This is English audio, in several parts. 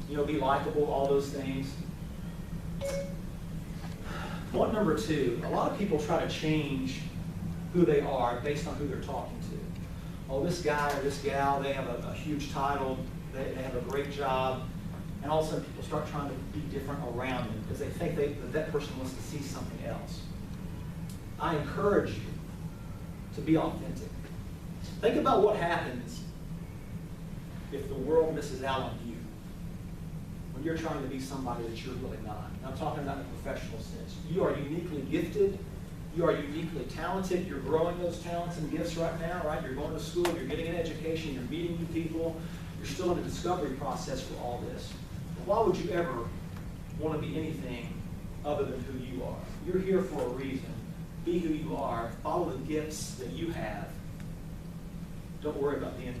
be likable, all those things. Point number 2, a lot of people try to change who they are based on who they're talking to. Oh, this guy or this gal, they have a huge title, they have a great job, and all of a sudden people start trying to be different around them because they think that person wants to see something else. I encourage you to be authentic. Think about what happens if the world misses out on you when you're trying to be somebody that you're really not. And I'm talking about in a professional sense. You are uniquely gifted. You are uniquely talented. You're growing those talents and gifts right now, right? You're going to school. You're getting an education. You're meeting new people. You're still in the discovery process for all this. Why would you ever want to be anything other than who you are? You're here for a reason. Be who you are. Follow the gifts that you have. Don't worry about being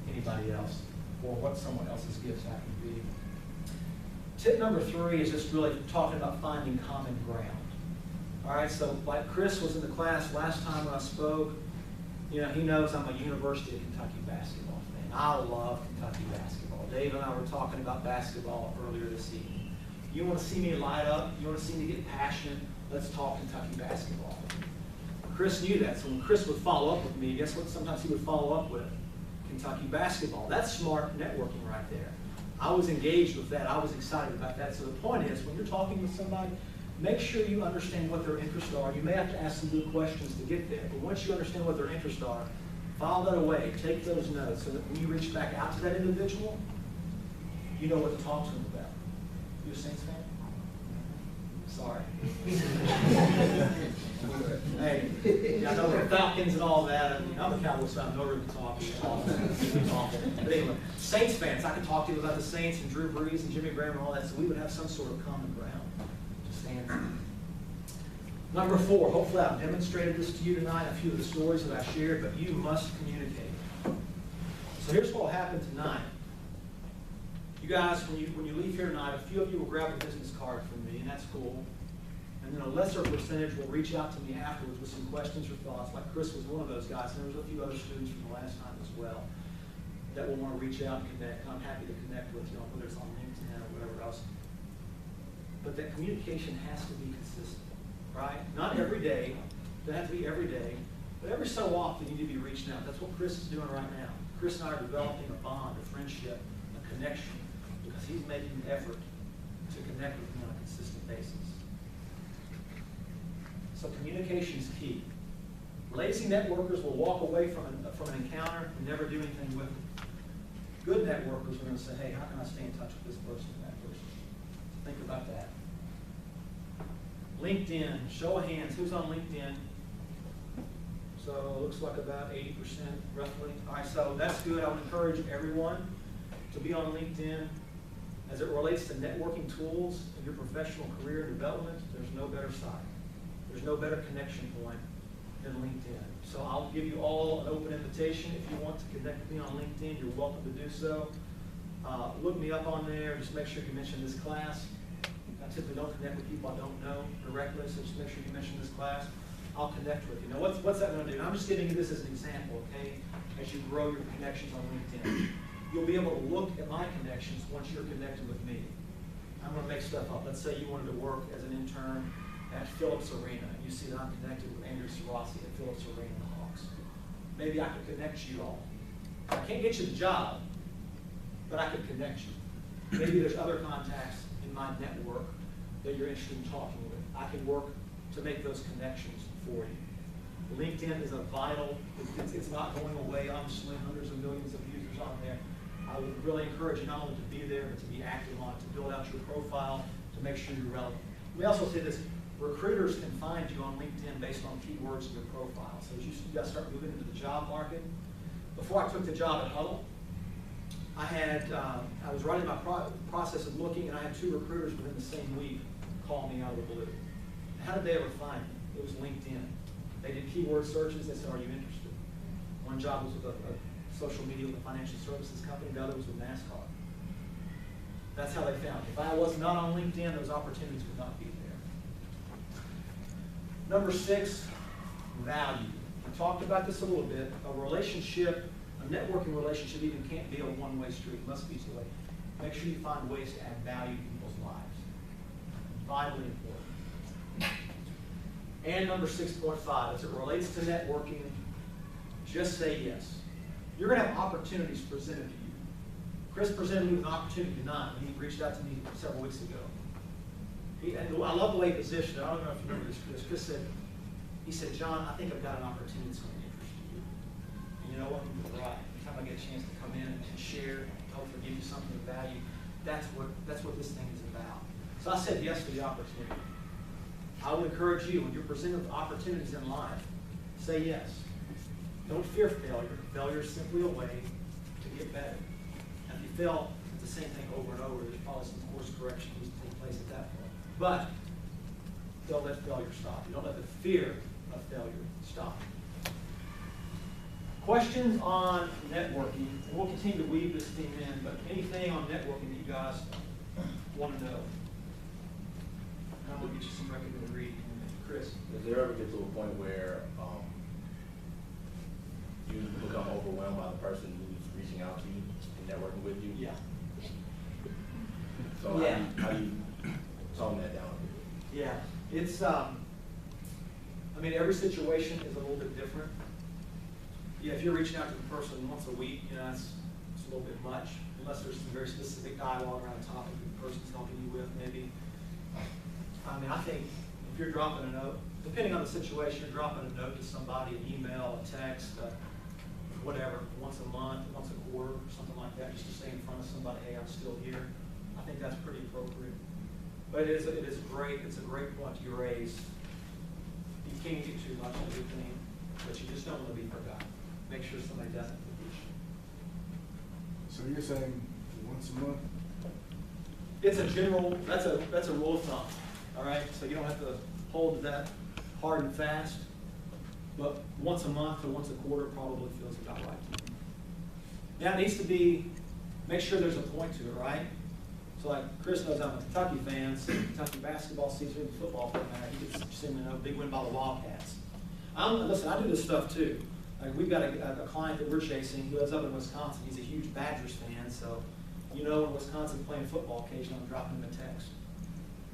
anybody else or what someone else's gifts happen to be. Tip number 3 is just really talking about finding common ground. All right, so like Chris was in the class last time when I spoke, he knows I'm a University of Kentucky basketball fan. I love Kentucky basketball. Dave and I were talking about basketball earlier this evening. You want to see me light up? You want to see me get passionate? Let's talk Kentucky basketball. Chris knew that, so when Chris would follow up with me, guess what sometimes he would follow up with? Kentucky basketball. That's smart networking right there. I was engaged with that. I was excited about that. So the point is, when you're talking with somebody, make sure you understand what their interests are. You may have to ask some good questions to get there, but once you understand what their interests are, file that away, take those notes, so that when you reach back out to that individual, you know what to talk to them about. You a Saints fan? Sorry. Hey, I know the Falcons and all that. I mean, I'm a Cowboys fan. No room to talk. It's awful. But anyway, Saints fans. I could talk to you about the Saints and Drew Brees and Jimmy Graham and all that. So we would have some sort of common ground to stand on. Number 4. Hopefully, I've demonstrated this to you tonight. A few of the stories that I shared, but you must communicate. So here's what will happen tonight. You guys, when you leave here tonight, a few of you will grab a business card from me, and that's cool. And then a lesser percentage will reach out to me afterwards with some questions or thoughts, like Chris was one of those guys, and there was a few other students from the last time as well that will want to reach out and connect. And I'm happy to connect with you, whether it's on LinkedIn or whatever else. But that communication has to be consistent, right? Not every day. It doesn't have to be every day. But every so often, you need to be reaching out. That's what Chris is doing right now. Chris and I are developing a bond, a friendship, a connection, because he's making an effort to connect with me on a consistent basis. So communication is key. Lazy networkers will walk away from an encounter and never do anything with it. Good networkers are going to say, hey, how can I stay in touch with this person and that person? Think about that. LinkedIn, show of hands, who's on LinkedIn? So it looks like about 80% roughly. All right, so that's good. I would encourage everyone to be on LinkedIn. As it relates to networking tools in your professional career development, there's no better site. There's no better connection point than LinkedIn. So I'll give you all an open invitation. If you want to connect with me on LinkedIn, you're welcome to do so. Look me up on there. Just make sure you mention this class. I typically don't connect with people I don't know directly, so just make sure you mention this class. I'll connect with you. Now, what's that going to do? Now, I'm just giving you this as an example, okay? As you grow your connections on LinkedIn. You'll be able to look at my connections once you're connected with me. I'm going to make stuff up. Let's say you wanted to work as an intern at Phillips Arena, and you see that I'm connected with Andrew Sarasi at Phillips Arena the Hawks. Maybe I could connect you all. I can't get you the job, but I could connect you. Maybe there's other contacts in my network that you're interested in talking with. I can work to make those connections for you. LinkedIn is a vital, it's not going away, obviously, hundreds of millions of users on there. I would really encourage you not only to be there, but to be active on it, to build out your profile, to make sure you're relevant. We also say this, recruiters can find you on LinkedIn based on keywords in your profile. So as you guys start moving into the job market, before I took the job at Huddle, I was running my process of looking, and I had 2 recruiters within the same week call me out of the blue. How did they ever find me? It was LinkedIn. They did keyword searches. They said, are you interested? One job was with a social media with a financial services company. The other was with NASCAR. That's how they found me. If I was not on LinkedIn, those opportunities would not be there. Number 6, value. We talked about this a little bit. A relationship, a networking relationship even can't be a one-way street. It must be two-way. Make sure you find ways to add value to people's lives. Vitally important. And number 6.5, as it relates to networking, just say yes. You're going to have opportunities presented to you. Chris presented me with an opportunity tonight when he reached out to me several weeks ago. And I love the way he positioned it. I don't know if you remember this. Chris said, he said, John, I think I've got an opportunity that's going to interest you. And you know what? He was right. Every time I get a chance to come in and share, hopefully give you something of value, that's what this thing is about. So I said yes to the opportunity. I would encourage you, when you're presented with opportunities in life, say yes. Don't fear failure. Failure is simply a way to get better. And if you fail at the same thing over and over, there's probably some course correction that needs to take place at that point. But don't let failure stop you. Don't let the fear of failure stop you. Questions on networking, and we'll continue to weave this theme in, but anything on networking that you guys want to know? And I'm going to get you some recommended reading. Chris? Does there ever get to a point where you become overwhelmed by the person who's reaching out to you and networking with you? Yeah. So Yeah. how do you tone that down? Yeah, it's, I mean, every situation is a little bit different. Yeah, if you're reaching out to the person once a week, you know, it's a little bit much, unless there's some very specific dialogue around a topic that the person's helping you with, maybe. I mean, I think if you're dropping a note, depending on the situation, you're dropping a note to somebody, an email, a text, whatever, once a month, once a quarter, something like that, just to stay in front of somebody, hey, I'm still here. I think that's pretty appropriate. But it is great. It's a great point you raise. You can't get too much of everything, but you just don't want to be forgotten. Make sure somebody doesn't forget you. So you're saying once a month? It's a general. That's a rule of thumb. All right. So you don't have to hold to that hard and fast. But once a month or once a quarter probably feels about right to me. Now it needs to be. Make sure there's a point to it, right? So like Chris knows I'm a Kentucky fan, so Kentucky basketball season, football for that matter, he gets seen a big win by the Wildcats. Listen, I do this stuff too. Like we've got a client that we're chasing who lives up in Wisconsin. He's a huge Badgers fan, so you know when Wisconsin's playing football, occasionally I'm dropping him a text.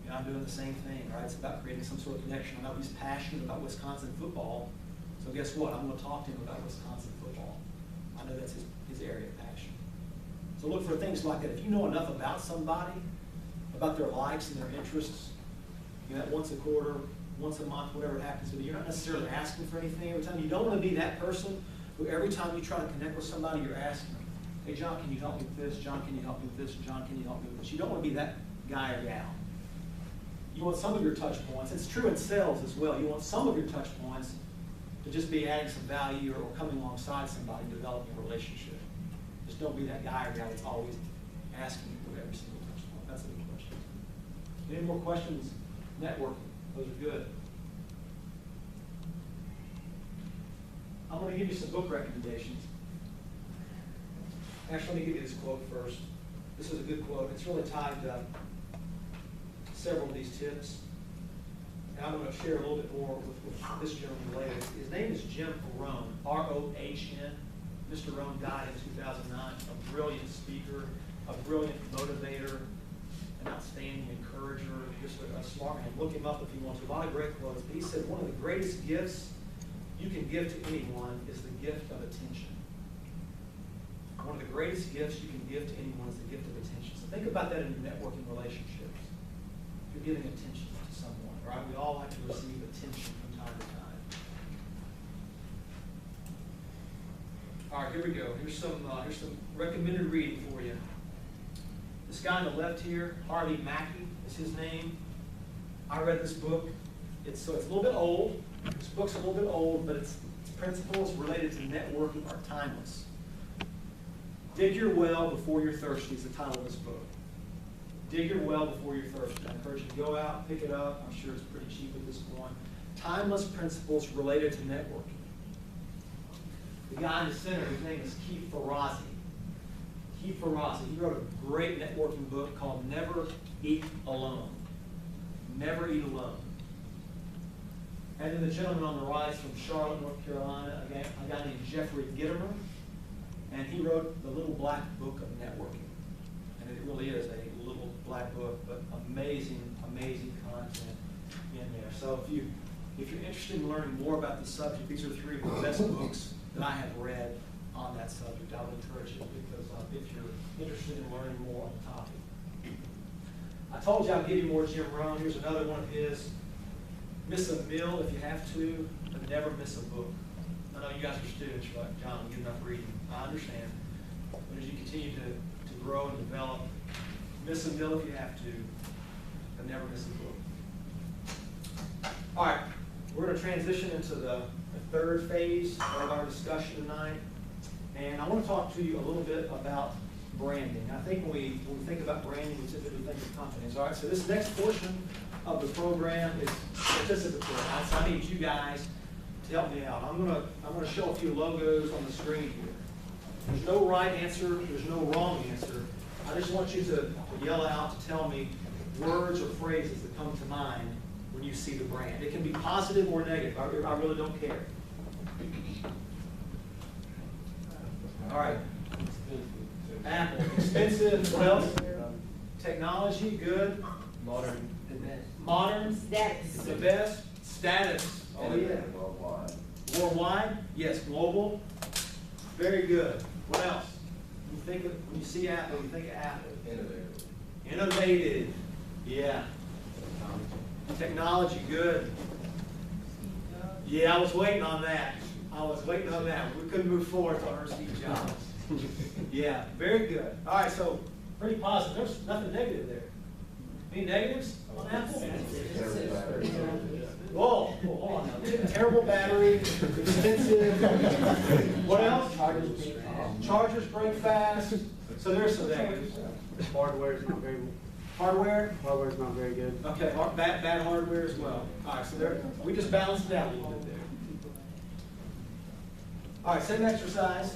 You know, I'm doing the same thing, right? It's about creating some sort of connection. I know he's passionate about Wisconsin football, so guess what? I'm going to talk to him about Wisconsin football. I know that's his area of passion. So look for things like that. If you know enough about somebody, about their likes and their interests, you know, once a quarter, once a month, whatever it happens to be, you're not necessarily asking for anything every time. You don't want to be that person who every time you try to connect with somebody, you're asking them, hey, John, can you help me with this? John, can you help me with this? John, can you help me with this? You don't want to be that guy or gal. You want some of your touch points. It's true in sales as well. You want some of your touch points to just be adding some value or coming alongside somebody and developing a relationship. Just don't be that guy or gal that's always asking you for every single touch point. That's a good question. Any more questions? Networking. Those are good. I'm going to give you some book recommendations. Actually, let me give you this quote first. This is a good quote. It's really tied to several of these tips. And I'm going to share a little bit more with this gentleman later. His name is Jim Rohn, R-O-H-N. Mr. Rohn died in 2009. A brilliant speaker, a brilliant motivator, an outstanding encourager, just a smart man. Look him up if you want to. A lot of great quotes. But he said one of the greatest gifts you can give to anyone is the gift of attention. One of the greatest gifts you can give to anyone is the gift of attention. So think about that in your networking relationships. If you're giving attention to someone, right? We all like to receive attention from time to time. All right, here we go. Here's some recommended reading for you. This guy on the left here, Harvey Mackey is his name. I read this book. It's a little bit old. This book's a little bit old, but its principles related to networking are timeless. Dig your well before you're thirsty is the title of this book. Dig your well before you're thirsty. I encourage you to go out, pick it up. I'm sure it's pretty cheap at this point. Timeless principles related to networking. The guy in the center, his name is Keith Ferrazzi. Keith Ferrazzi, he wrote a great networking book called Never Eat Alone. Never Eat Alone. And then the gentleman on the right is from Charlotte, North Carolina, a guy named Jeffrey Gitomer. And he wrote the Little Black Book of Networking. And And it really is a little black book, but amazing, amazing content in there. So if you're interested in learning more about the subject, these are 3 of the best books that I have read on that subject. I would encourage you because if you're interested in learning more on the topic. I told you I'd give you more Jim Rohn. Here's another one of his. Miss a meal if you have to, but never miss a book. I know you guys are students. You're like, John, we get enough reading. I understand. But as you continue to grow and develop, miss a meal if you have to, but never miss a book. All right, we're going to transition into the 3rd phase of our discussion tonight. And I want to talk to you a little bit about branding. I think when we think about branding, we typically think of companies. All right, so this next portion of the program is participatory. So I need you guys to help me out. I'm going to show a few logos on the screen here. There's no right answer. There's no wrong answer. I just want you to yell out to tell me words or phrases that come to mind when you see the brand. It can be positive or negative. I really don't care. All right. Apple, expensive. What else? Technology, good. Modern. Modern. Status. The best. Status. Oh yeah. Worldwide. Worldwide. Yes. Global. Very good. What else? When you see Apple, you think of Apple. Innovative. Innovative. Yeah. Technology. Good. Yeah, I was waiting on that. We couldn't move forward until I heard Steve Jobs. Yeah, very good. All right, so pretty positive. There's nothing negative there. Any negatives on Apple? Whoa, hold on now. Terrible battery, expensive. What else? Chargers break fast. So there's some negatives. Hardware is not very. Hardware? Hardware is not very good. Okay, bad hardware as well. All right, so there, we just balanced it out a little bit there. All right, same exercise.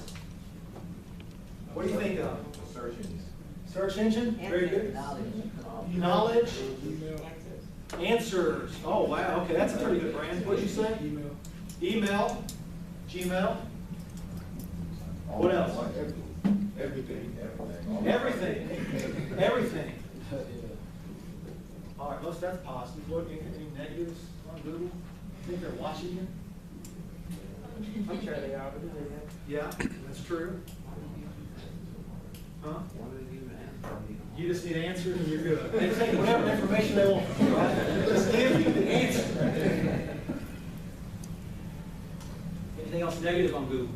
What do you think of? Search engines. Search engine? Very good. Knowledge. Answers. Oh, wow. Okay, that's a pretty good brand. What'd you say? Email. Gmail. What else? Everything. Everything. All right, most that's positive. What, any negatives on Google? Think they're watching you? I'm sure they are, but Yeah, that's true. Huh? You just need answers and you're good. They take whatever information they want. Just give you the answer. Anything else negative on Google?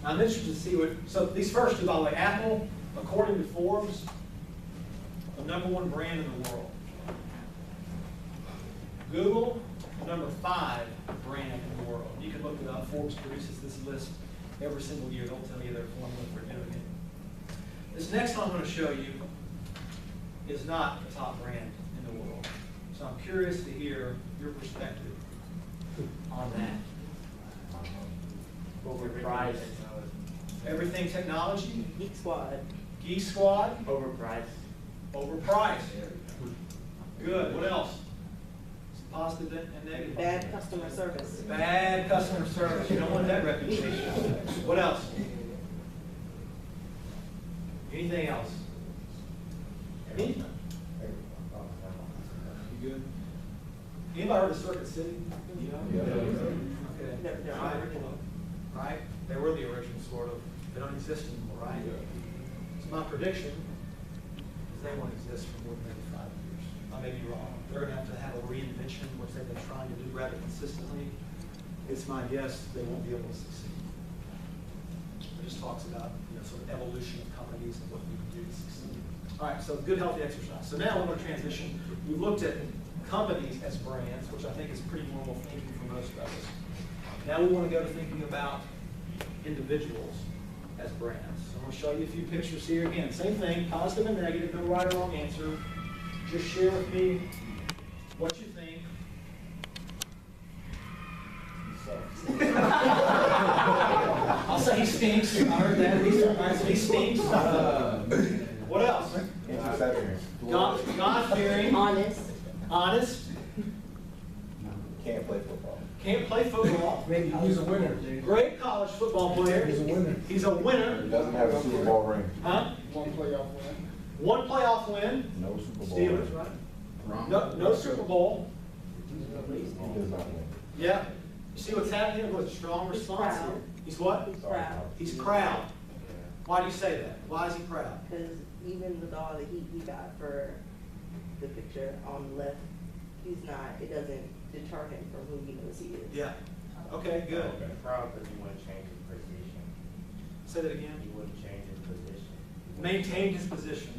I'm interested to see what, so these first two, by the way, Apple, according to Forbes, the #1 brand in the world. Google, #5 brand in the world. You can look it up. Forbes produces this list every single year. They'll tell you their formula for doing it. This next one I'm going to show you is not the top brand in the world. So I'm curious to hear your perspective on that. overpriced. Everything technology? Geek Squad. Geek Squad? Overpriced. Overpriced. Good. What else? Positive and negative. Bad customer service. Bad customer service. You don't want that reputation. What else? Anything else? Anything? You good? Anybody heard of Circuit City? Yeah. Okay. They're Right. original. Right? They were the original, sort of. They don't exist anymore, right? So my prediction is they won't exist for more than maybe 5 years. I may be wrong. They're going to have a reinvention, which they've been trying to do rather consistently. It's my guess they won't be able to succeed. It just talks about, sort of evolution of companies and what you can do to succeed. All right, so good, healthy exercise. So now we're going to transition. We've looked at companies as brands, which I think is pretty normal thinking for most of us. Now we want to go to thinking about individuals as brands. So I'm going to show you a few pictures here. Again, same thing, positive and negative, no right or wrong answer. Just share with me what you think. I'll say he stinks. I heard that. He stinks. What else? God-fearing. Honest. Honest. Can't play football. Can't play football. Maybe he's a winner. Great college football player. He's a winner. He's a winner. He doesn't have a Super Bowl ring. Huh? One playoff win. One playoff win. No Super Bowl. Steelers, right? No Super Bowl. He does not win. Yeah. You see what's happening? With a strong He's response proud. here. He's what? He's proud. He's proud. Why do you say that? Why is he proud? Because even with all the heat he got for the picture on the left, he's not, it doesn't deter him from who he knows he is. Yeah. Okay, good. Proud because he wouldn't change his position. Say that again. He wouldn't change his position. Maintain his position.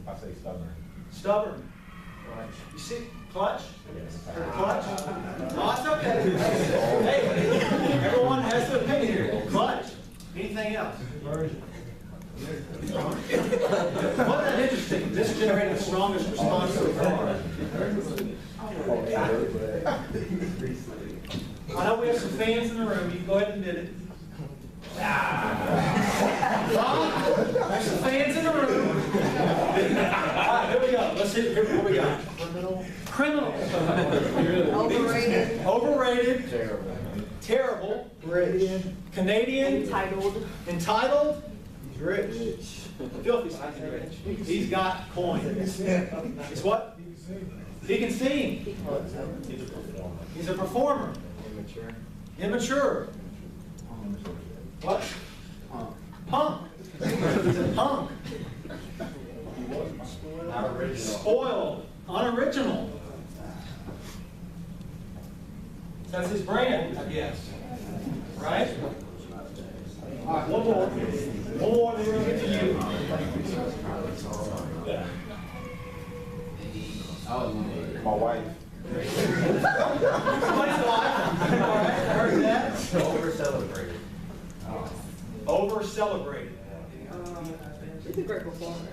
I say stubborn. Stubborn. You see, clutch? Yes. Or clutch? No, it's okay. Hey, everyone has their opinion here. Clutch. Anything else? Wasn't that interesting? This generated the strongest response so far. I know we have some fans in the room. You can go ahead and admit it. There's some fans in the room. All right, here we go. Let's see what we got. Criminal. Overrated. Overrated. Terrible. Terrible. Canadian. Entitled. He's rich. Filthy stinking rich. He's got coins. He's what? He can sing. He calls him. He's a performer. He's a performer. Immature. What? Punk. He's a punk. Not original. Spoiled. Unoriginal. That's his brand, I guess. Right? All right, one more. One more, and then we'll get to you. My wife. Somebody's wife. All right, I heard that. Over-celebrated. Over-celebrated. He's a great performer.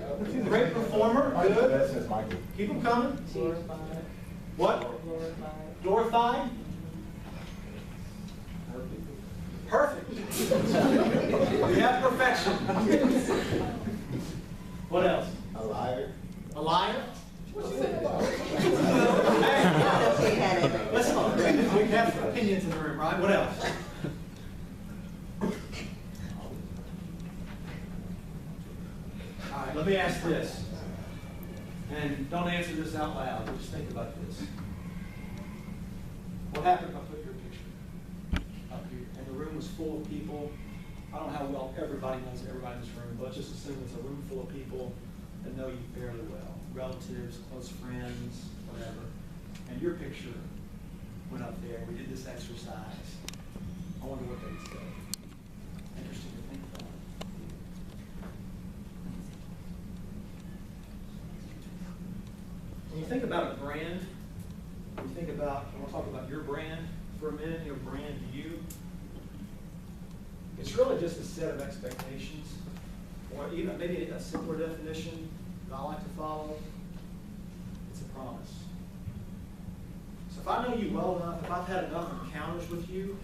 Great performer. Good. That's since Michael. Keep them coming. Glorified. What? Glorified. Glorified? Perfect. We have perfection. What else? A liar. A liar? He had it. Listen, we have opinions in the room, right? What else? All right, let me ask this. And don't answer this out loud, but just think about this. What happened if I put your picture up here and the room was full of people? I don't know how well everybody knows everybody in this room, but just assume it's a room full of people that know you fairly well. Relatives, close friends, whatever. And your picture went up there. We did this exercise. I wonder what they'd say. Interesting to think about. When you think about a brand, when you think about, I want to talk about your brand for a minute, your brand you. It's really just a set of expectations, or even maybe a simpler definition that I like to follow. It's a promise. So if I know you well enough, if I've had enough encounters with you,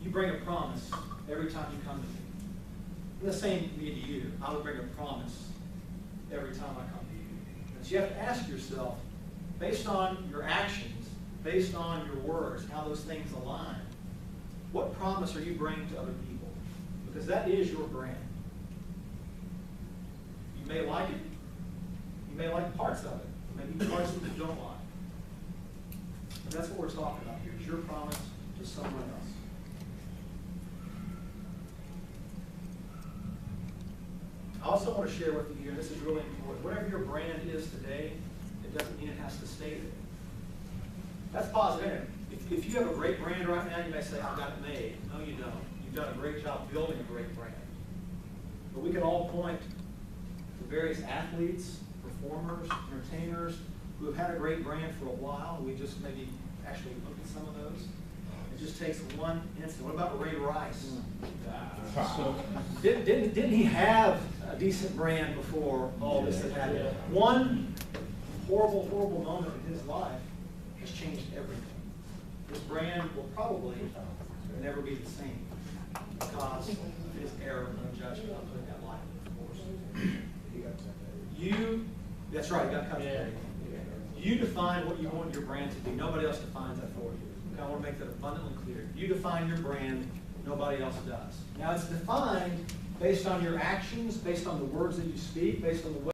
you bring a promise every time you come to me. And the same be to you. I would bring a promise every time I come to you. And so you have to ask yourself, based on your actions, based on your words, how those things align, what promise are you bringing to other people? Because that is your brand. You may like it. You may like parts of it. Maybe parts that you don't like. But that's what we're talking about here, is your promise to someone else. I also want to share with you here, and this is really important, whatever your brand is today, it doesn't mean it has to stay there. That's positive. If you have a great brand right now, you may say, I've got it made. No, you don't. You've done a great job building a great brand. But we can all point to various athletes, performers, entertainers who have had a great brand for a while. We just maybe actually look at some of those. It just takes one incident. What about Ray Rice? Didn't he have a decent brand before all this had happened? One horrible, horrible moment in his life has changed everything. His brand will probably never be the same because of his error of judgment. I'll put it that light, of course. That's right, you got cut. You define what you want your brand to be. Nobody else defines that for you. Okay, I want to make that abundantly clear. You define your brand, Nobody else does. Now, it's defined based on your actions, based on the words that you speak, based on the way